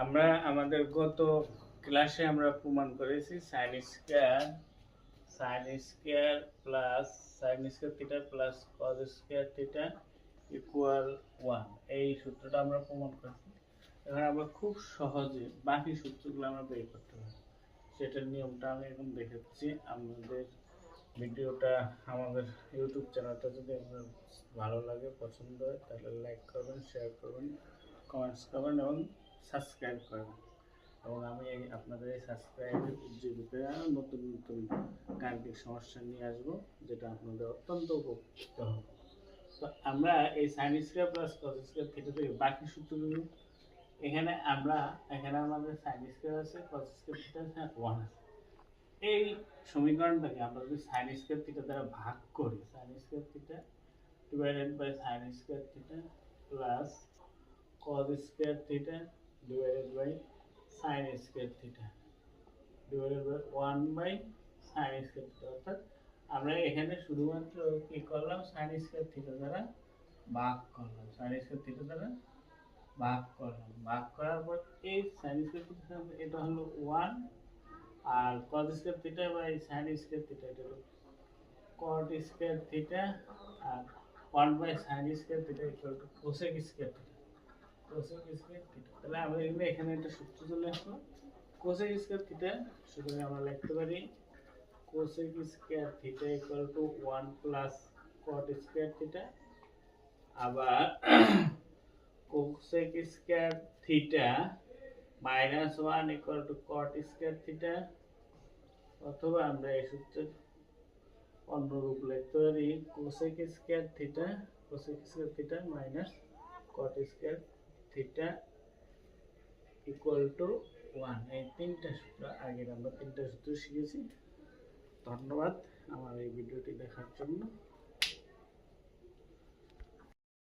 আমরা আমাদের গত ক্লাসে আমরা প্রমাণ করেছি sin square plus sin square theta plus cos square theta equal 1 এই সূত্রটা আমরা প্রমাণ করেছি। এখন আমরা খুব সহজে বাকি সূত্রগুলো আমরা বের করতে পারি, সেটার নিয়মটা আমি এখন দেখাচ্ছি। আমাদের ভিডিওটা আমাদের ইউটিউব চ্যানেলটা যদি আপনার ভালো লাগে, পছন্দ হয়, তাহলে লাইক করবেন, শেয়ার করবেন, কমেন্টস করবেন এবং সাবস্ক্রাইব করবেন। এবং আমি আপনাদের এই সাবস্ক্রাইবের উজ্জীবিত নতুন নতুন গাণিতিক সমস্যা নিয়ে আসবো, যেটা আপনাদের অত্যন্ত উপকৃত হবে। তো আমরা এই sin square plus cos square theta থেকে বাকি সূত্রগুলো এখানে আমাদের sin স্কয়ার আছে, cos স্কয়ার থিটা আছে, 1 আছে। এই সমীকরণটাকে আমরা যদি sin স্কয়ার থিটা দ্বারা ভাগ করি, sin square theta divided by sin square theta plus cos square theta divided by sin square theta divided by 1 by sin square theta, অর্থাৎ আমরা এখানে শুধুমাত্র কি করলাম, sin স্কয়ার থিটা দ্বারা ভাগ করলাম, sin স্কয়ার থিটা দ্বারা ভাগ করলাম। ভাগ করার পর এই sin স্কয়ার থিটা এটা হলো 1 আর cos square theta by sin square theta এটা হলো cot স্কয়ার থিটা আর 1 by sin square theta equal to cosec square theta, cosec square theta. তাহলে আমরা এখানে একটা সূত্র চলে আসলো cosec স্কয়ার থিটা। সুতরাং আমরা লিখতে পারি cosec square theta equal two 1 plus cot square theta, আবার cosec square theta minus 1 equal to cot square theta, অথবা আমরা এই সূত্রের অন্য রূপ লিখতে পারি cosec square theta minus cot square theta equal two 1। এই তিনটা সূত্র আগের আমরা তিনটা সূত্র শিখেছি। ধন্যবাদ আমার এই ভিডিওটি দেখার জন্য।